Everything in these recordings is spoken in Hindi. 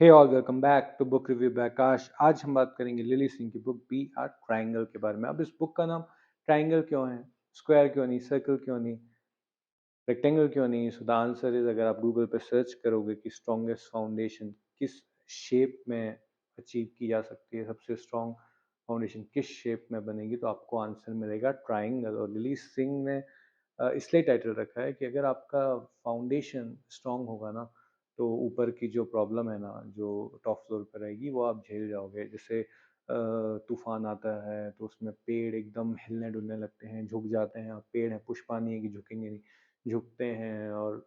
Hey all welcome back to book review by Akash. आज हम बात करेंगे लिली सिंह की बुक बी आर ट्रायंगल के बारे में। अब इस बुक का नाम ट्रायंगल क्यों है, स्क्वायर क्यों नहीं, सर्कल क्यों नहीं, रेक्टेंगल क्यों नहीं? सो द आंसर इज, अगर आप गूगल पे सर्च करोगे कि स्ट्रॉन्गेस्ट फाउंडेशन किस शेप में अचीव की जा सकती है, सबसे स्ट्रॉन्ग फाउंडेशन किस शेप में बनेगी, तो आपको आंसर मिलेगा ट्रायंगल। और लिली सिंह ने इसलिए टाइटल रखा है कि अगर आपका फाउंडेशन स्ट्रॉन्ग होगा ना, तो ऊपर की जो प्रॉब्लम है ना, जो टॉप फ्लोर पर रहेगी, वो आप झेल जाओगे। जैसे तूफान आता है तो उसमें पेड़ एकदम हिलने डुलने लगते हैं, झुक जाते हैं। अब पेड़ है, पुष्पा नहीं है कि झुकेंगे नहीं, झुकते हैं। और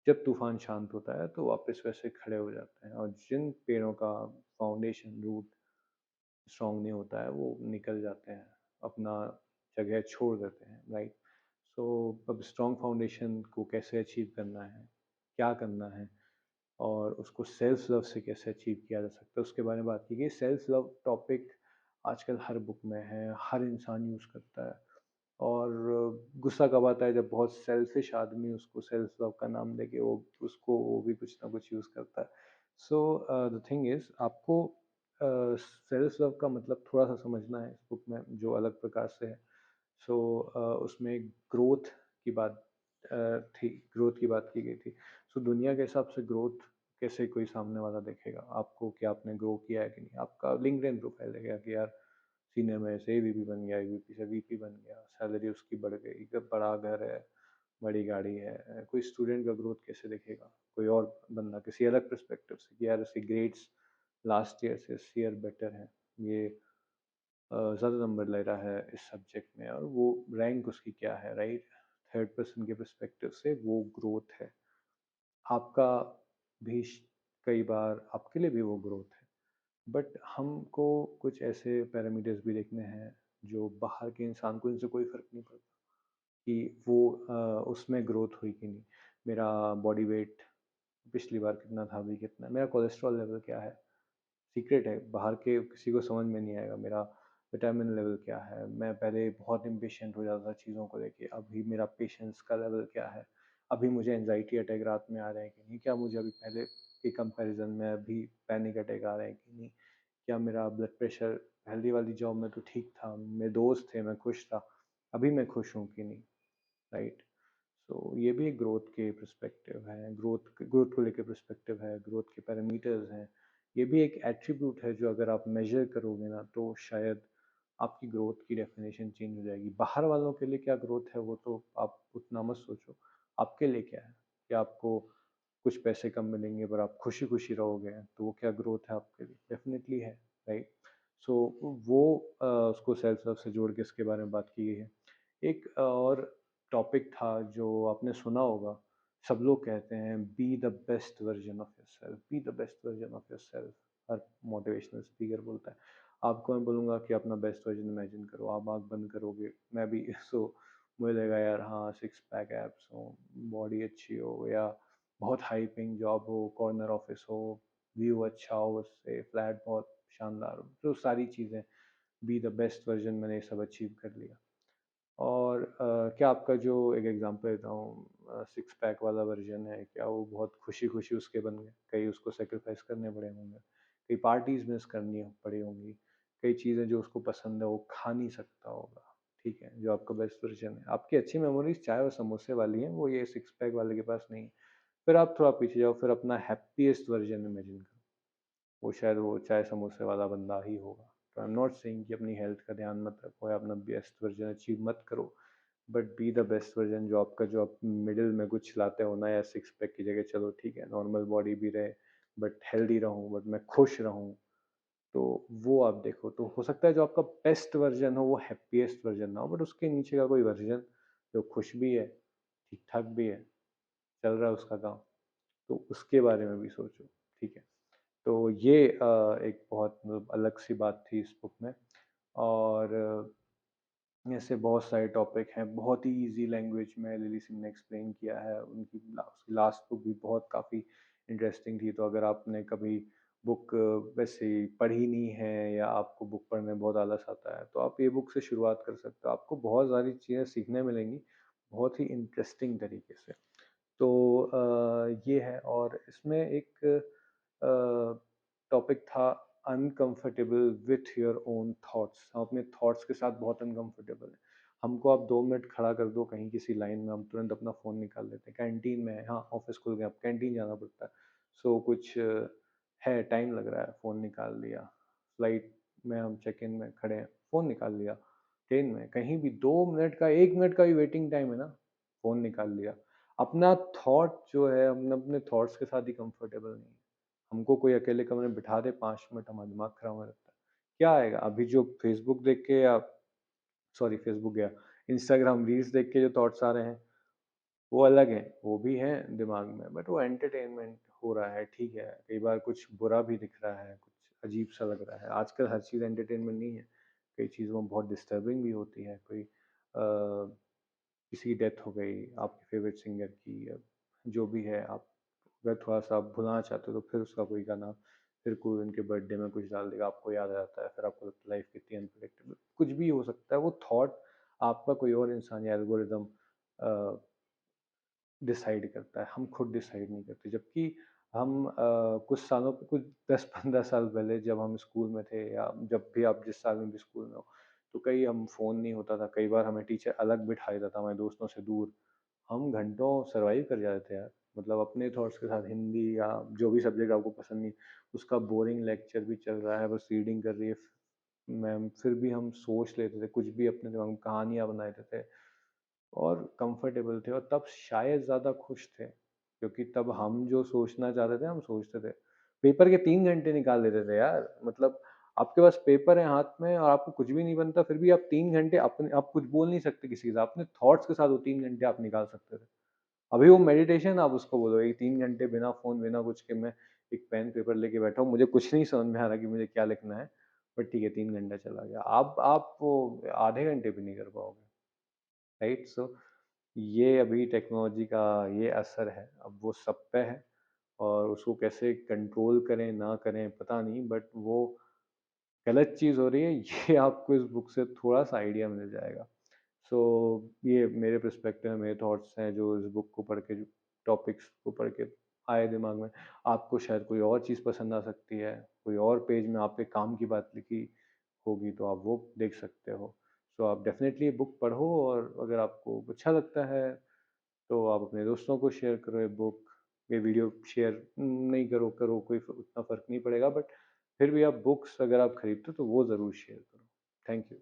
जब तूफान शांत होता है तो वापस वैसे खड़े हो जाते हैं। और जिन पेड़ों का फाउंडेशन रूट स्ट्रांग नहीं होता है, वो निकल जाते हैं, अपना जगह छोड़ देते हैं, राइट। सो अब स्ट्रॉन्ग फाउंडेशन को कैसे अचीव करना है, क्या करना है, और उसको सेल्फ लव से कैसे अचीव किया जा सकता है, उसके बारे में बात की गई। सेल्फ लव टॉपिक आजकल हर बुक में है, हर इंसान यूज़ करता है। और गुस्सा कब आता है, जब बहुत सेल्फिश आदमी उसको सेल्फ लव का नाम देके वो भी कुछ ना कुछ यूज़ करता है। सो द थिंग इज़, आपको सेल्फ लव का मतलब थोड़ा सा समझना है इस बुक में, जो अलग प्रकार से है। सो उसमें ग्रोथ की बात थी, ग्रोथ की बात की गई थी। सो दुनिया के हिसाब से ग्रोथ कैसे कोई सामने वाला देखेगा आपको, कि आपने ग्रो किया है कि नहीं? आपका लिंक्डइन प्रोफाइल देखेगा कि यार सीनियर में से एवीपी बन गया, एवीपी से वीपी बन गया, सैलरी उसकी बढ़ गई, बड़ा घर है, बड़ी गाड़ी है। कोई स्टूडेंट का ग्रोथ कैसे देखेगा, कोई और बंदा किसी अलग पर्सपेक्टिव से, कि यार इसके ग्रेड्स लास्ट ईयर से इस ईयर बेटर हैं, ये ज़्यादा नंबर ले रहा है इस सब्जेक्ट में, और वो रैंक उसकी क्या है, राइट। थर्ड पर्सन के पर्सपेक्टिव से वो ग्रोथ है। आपका भी कई बार आपके लिए भी वो ग्रोथ है। बट हमको कुछ ऐसे पैरामीटर्स भी देखने हैं जो बाहर के इंसान को, इनसे कोई फ़र्क नहीं पड़ता कि वो उसमें ग्रोथ हुई कि नहीं। मेरा बॉडी वेट पिछली बार कितना था, अभी कितना है, मेरा कोलेस्ट्रॉल लेवल क्या है, सीक्रेट है, बाहर के किसी को समझ में नहीं आएगा। मेरा विटामिन लेवल क्या है, मैं पहले बहुत इम्पेशेंट हो जाता था चीज़ों को लेके, अभी मेरा पेशेंस का लेवल क्या है, अभी मुझे एंजाइटी अटैक रात में आ रहे हैं कि नहीं, क्या मुझे अभी पहले के कंपैरिजन में अभी पैनिक अटैक आ रहे हैं कि नहीं, क्या मेरा ब्लड प्रेशर पहली वाली जॉब में तो ठीक था, मेरे दोस्त थे, मैं खुश था, अभी मैं खुश हूँ कि नहीं, राइट। सो ये भी एक ग्रोथ के पर्सपेक्टिव है, ग्रोथ ग्रोथ को लेकर पर्सपेक्टिव है, ग्रोथ के पैरामीटर्स हैं। ये भी एक एट्रीब्यूट है जो अगर आप मेजर करोगे ना, तो शायद आपकी ग्रोथ की डेफिनेशन चेंज हो जाएगी। बाहर वालों के लिए क्या ग्रोथ है, वो तो आप उतना मत सोचो। आपके लिए क्या है, कि आपको कुछ पैसे कम मिलेंगे पर आप खुशी खुशी रहोगे, तो वो क्या ग्रोथ है आपके लिए? डेफिनेटली है, राइट। सो वो उसको सेल्फ लव से जोड़ के इसके बारे में बात की गई है। एक और टॉपिक था जो आपने सुना होगा, सब लोग कहते हैं be the best version of yourself, be the best version of yourself. Her motivational speaker बोलता है। आपको मैं बोलूँगा कि अपना बेस्ट वर्जन इमेजिन करो, आप आँख बंद करोगे, मैं भी सो मुझे लगेगा यार, हाँ, सिक्स पैक एब्स हो, बॉडी अच्छी हो, या बहुत हाई पेइंग जॉब हो, कॉर्नर ऑफिस हो, व्यू अच्छा हो, उससे फ्लैट बहुत शानदार हो, तो सारी चीज़ें, बी द बेस्ट वर्जन, मैंने ये सब अचीव कर लिया। और क्या आपका जो एक एग्जांपल देता हूँ, सिक्स पैक वाला वर्जन है, क्या वो बहुत खुशी खुशी उसके बन गए? कई उसको सेक्रीफाइस करने पड़े होंगे, कई पार्टीज मिस करनी पड़ी होंगी, कई चीज़ें जो उसको पसंद है वो खा नहीं सकता होगा, ठीक है, जो आपका बेस्ट वर्जन है। आपकी अच्छी मेमोरीज चाय और समोसे वाली हैं, वो ये सिक्स पैक वाले के पास नहीं है। फिर आप थोड़ा पीछे जाओ, फिर अपना हैप्पीएस्ट वर्जन इमेजिन करो, वो शायद वो चाय समोसे वाला बंदा ही होगा। तो आई एम नॉट सेइंग कि अपनी हेल्थ का ध्यान मत रखो या अपना बेस्ट वर्जन अचीव मत करो, but be the best version, जो आपका, जो आप मिडिल में कुछ लाते हो ना, या सिक्स पैक की जगह चलो ठीक है, नॉर्मल बॉडी भी रहे बट हेल्दी रहूँ, बट मैं खुश रहूँ, तो वो आप देखो। तो हो सकता है जो आपका बेस्ट वर्जन हो वो हैप्पीएस्ट वर्जन ना हो, बट उसके नीचे का कोई वर्जन जो खुश भी है, ठीक ठाक भी है, चल रहा है उसका काम, तो उसके बारे में भी सोचो, ठीक है। तो ये एक बहुत मतलब अलग सी बात थी इस बुक में। और ऐसे बहुत सारे टॉपिक हैं, बहुत ही इजी लैंग्वेज में लिली सिंह ने एक्सप्लेन किया है। उनकी लास्ट बुक भी बहुत काफ़ी इंटरेस्टिंग थी। तो अगर आपने कभी बुक वैसे ही पढ़ी नहीं है, या आपको बुक पढ़ने में बहुत आलस आता है, तो आप ये बुक से शुरुआत कर सकते हो। आपको बहुत सारी चीज़ें सीखने मिलेंगी, बहुत ही इंटरेस्टिंग तरीके से। तो ये है। और इसमें एक टॉपिक था uncomfortable with your own thoughts. हम अपने थॉट्स के साथ बहुत अनकंफर्टेबल हैं। हमको आप 2 मिनट खड़ा कर दो कहीं किसी लाइन में, हम तुरंत अपना फ़ोन निकाल लेते हैं। कैंटीन में है, हाँ ऑफिस खुल गया, अब कैंटीन जाना पड़ता है, सो कुछ है, टाइम लग रहा है, फ़ोन निकाल लिया। फ्लाइट में हम चेक इन में खड़े हैं, फ़ोन निकाल लिया। ट्रेन में कहीं भी 2 मिनट का, 1 मिनट का भी वेटिंग टाइम है ना, फ़ोन निकाल लिया। अपना थॉट जो है, हम अपने थॉट्स के साथ ही कंफर्टेबल नहीं है। हमको कोई अकेले कमरे में बिठा दे 5 मिनट, हमारा दिमाग खराब होने लगता है। क्या आएगा अभी जो फेसबुक देख के, या सॉरी फेसबुक गया, इंस्टाग्राम रील्स देख के जो थॉट्स आ रहे हैं वो अलग हैं, वो भी हैं दिमाग में, बट वो एंटरटेनमेंट हो रहा है, ठीक है। कई बार कुछ बुरा भी दिख रहा है, कुछ अजीब सा लग रहा है। आजकल हर चीज़ एंटरटेनमेंट नहीं है, कई चीज़ों में बहुत डिस्टर्बिंग भी होती है। कोई किसी की डेथ हो गई, आपके फेवरेट सिंगर की, या जो भी है, आप अगर थोड़ा सा भुलाना चाहते हो तो फिर उसका कोई गाना, फिर कोई उनके बर्थडे में कुछ डाल देगा, आपको याद आ जाता है, फिर आपको लगता है लाइफ कितनी अनप्रेडिक्टेबल। कुछ भी हो सकता है, वो थॉट आपका कोई और इंसान या एल्गोरिदम डिसाइड करता है, हम खुद डिसाइड नहीं करते। जबकि हम कुछ सालों, कुछ 10-15 साल पहले जब हम स्कूल में थे, या जब भी आप जिस साल में भी स्कूल में हो, तो कई हम फ़ोन नहीं होता था, कई बार हमें टीचर अलग बिठा देता था हमारे दोस्तों से दूर। हम घंटों सर्वाइव कर जाते थे यार, मतलब अपने थॉट्स के साथ। हिंदी या जो भी सब्जेक्ट आपको पसंद नहीं, उसका बोरिंग लेक्चर भी चल रहा है, बस रीडिंग कर रही है मैम, फिर भी हम सोच लेते थे, कुछ भी अपने दिमाग में कहानियाँ बना देते थे और कंफर्टेबल थे, और तब शायद ज़्यादा खुश थे, क्योंकि तब हम जो सोचना चाहते थे हम सोचते थे। पेपर के 3 घंटे निकाल देते थे यार, मतलब आपके पास पेपर है हाथ में और आपको कुछ भी नहीं बनता, फिर भी आप 3 घंटे अपने, आप कुछ बोल नहीं सकते किसी के साथ, अपने थॉट्स के साथ वो 3 घंटे आप निकाल सकते थे। अभी वो मेडिटेशन आप उसको बोलो, ये 3 घंटे बिना फोन बिना कुछ के मैं एक पेन पेपर लेके बैठा हूँ, मुझे कुछ नहीं समझ में आ रहा कि मुझे क्या लिखना है, बट ठीक है 3 घंटा चला गया। आप वो आधे घंटे भी नहीं कर पाओगे, राइट। सो ये अभी टेक्नोलॉजी का ये असर है, अब वो सब पे है, और उसको कैसे कंट्रोल करें ना करें पता नहीं, बट वो गलत चीज़ हो रही है, ये आपको इस बुक से थोड़ा सा आइडिया मिल जाएगा। सो ये मेरे पर्सपेक्टिव में, मेरे थॉट्स हैं जो इस बुक को पढ़ के, जो टॉपिक्स को पढ़ के आए दिमाग में। आपको शायद कोई और चीज़ पसंद आ सकती है, कोई और पेज में आपके काम की बात लिखी होगी तो आप वो देख सकते हो। सो आप डेफिनेटली ये बुक पढ़ो, और अगर आपको अच्छा लगता है तो आप अपने दोस्तों को शेयर करो ये बुक। ये वीडियो शेयर नहीं करो करो कोई उतना फ़र्क नहीं पड़ेगा, बट फिर भी आप बुक्स अगर आप खरीदते हो तो वो ज़रूर शेयर करो। Thank you.